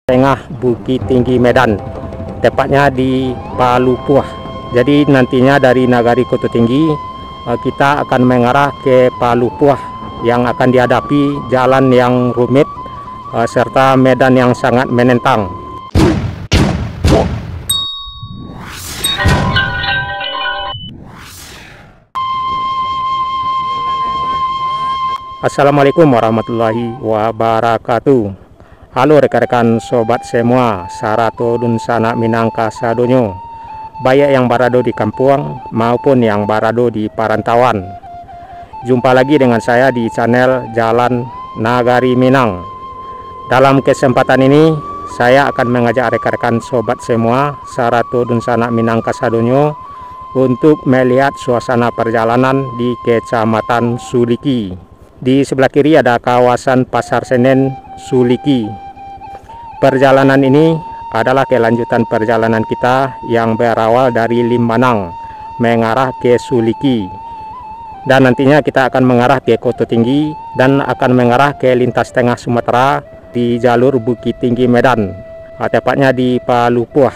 tengah Bukittinggi Medan, tepatnya di Palupuah. Jadi nantinya dari Nagari KOTO TINGGI kita akan mengarah ke Palupuah yang akan dihadapi jalan yang rumit serta medan yang sangat menentang. Assalamualaikum warahmatullahi wabarakatuh. Halo rekan-rekan sobat semua, sarato dun sanak minangka sadonyo, baik yang berada di kampung maupun yang berada di perantauan. Jumpa lagi dengan saya di channel Jalan Nagari Minang. Dalam kesempatan ini saya akan mengajak rekan-rekan sobat semua, sarato dun sanak minangka sadonyo, untuk melihat suasana perjalanan di Kecamatan Suliki. Di sebelah kiri ada kawasan Pasar Senen Suliki. Perjalanan ini adalah kelanjutan perjalanan kita yang berawal dari Limbanang mengarah ke Suliki. Dan nantinya kita akan mengarah ke KOTO TINGGI dan akan mengarah ke lintas tengah Sumatera di jalur Bukittinggi Medan, tepatnya di Palupuah.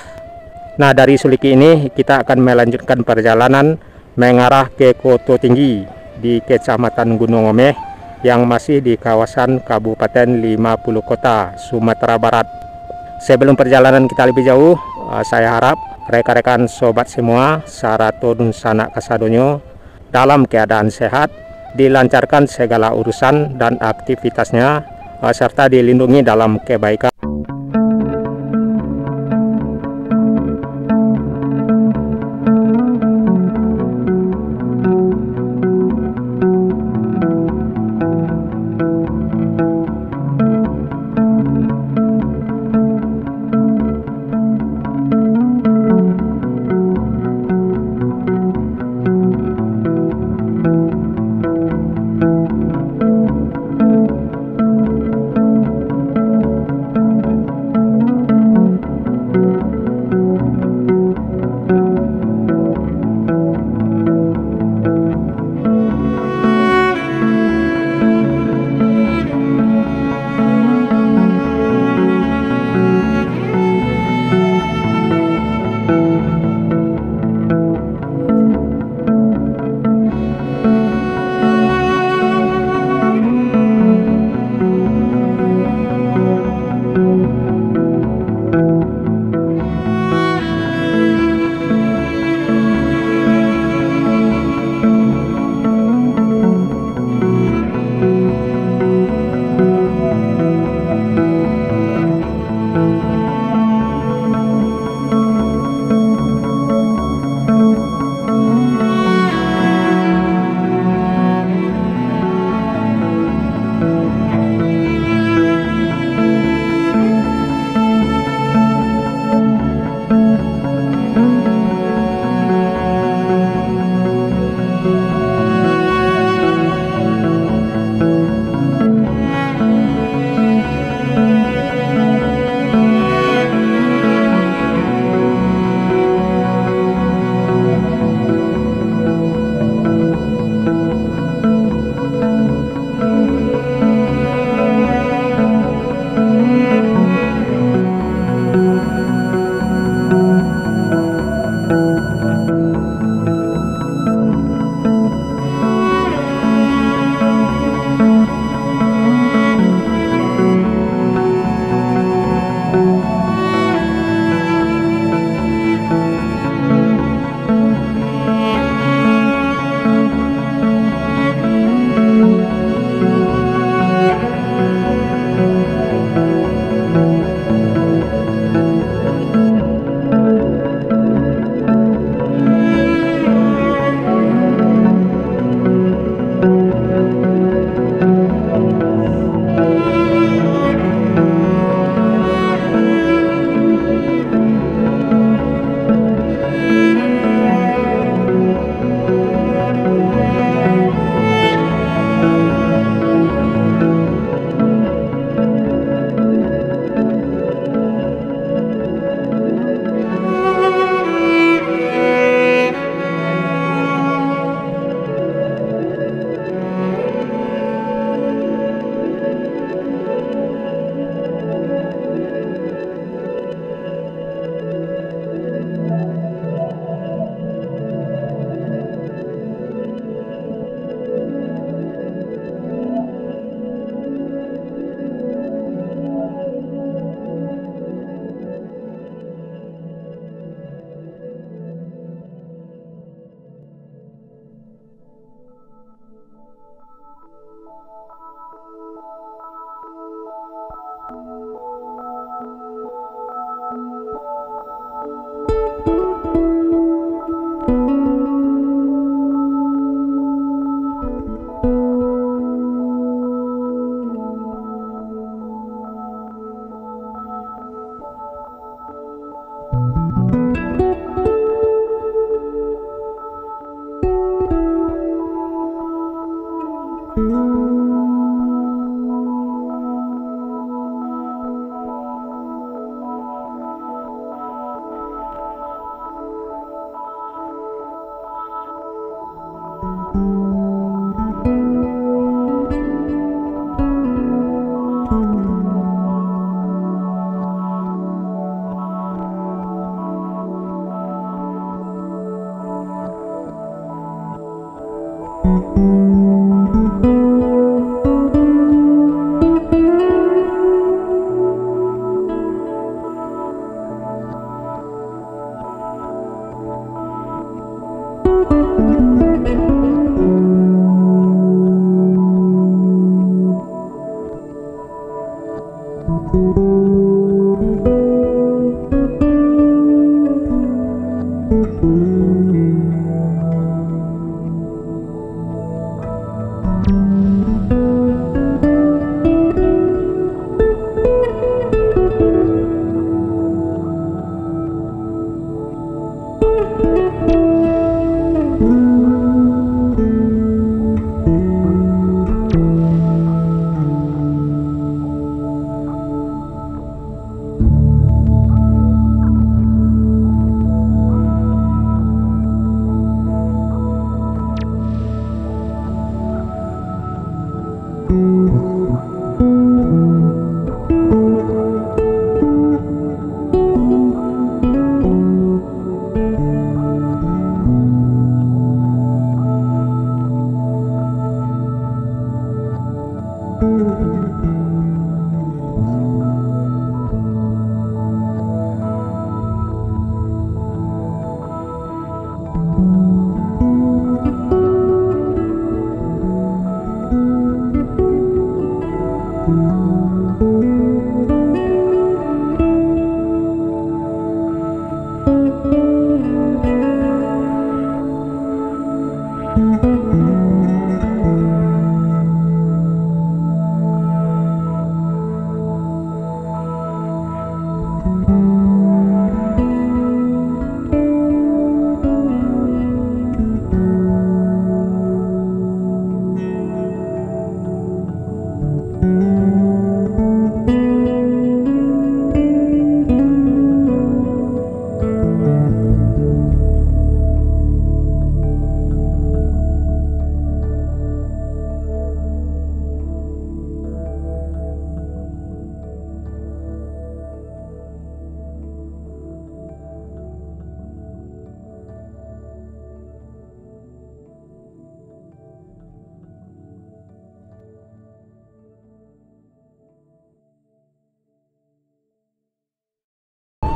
Nah, dari Suliki ini kita akan melanjutkan perjalanan mengarah ke KOTO TINGGI di Kecamatan Gunung Omeh yang masih di kawasan Kabupaten 50 Kota, Sumatera Barat. Sebelum perjalanan kita lebih jauh, saya harap rekan-rekan sobat semua, sarato dun sanak kasadonyo, dalam keadaan sehat, dilancarkan segala urusan dan aktivitasnya, serta dilindungi dalam kebaikan.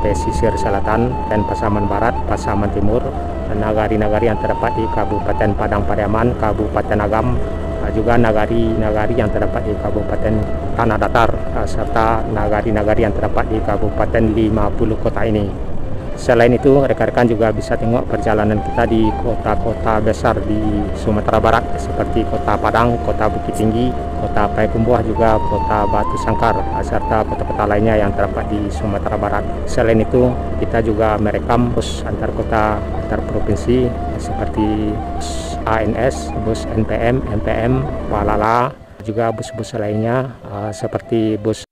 Pesisir selatan dan Pasaman Barat, Pasaman Timur, nagari-nagari yang terdapat di Kabupaten Padang Pariaman, Kabupaten Agam, juga nagari-nagari yang terdapat di Kabupaten Tanah Datar, serta nagari-nagari yang terdapat di Kabupaten 50 kota ini. Selain itu, rekan-rekan juga bisa tengok perjalanan kita di kota-kota besar di Sumatera Barat seperti Kota Padang, Kota Bukittinggi, Kota Payakumbuh, juga Kota Batu Sangkar, serta kota-kota lainnya yang terdapat di Sumatera Barat. Selain itu, kita juga merekam bus antar kota, antar provinsi seperti bus ANS, bus NPM, MPM, Palala, juga bus-bus lainnya seperti bus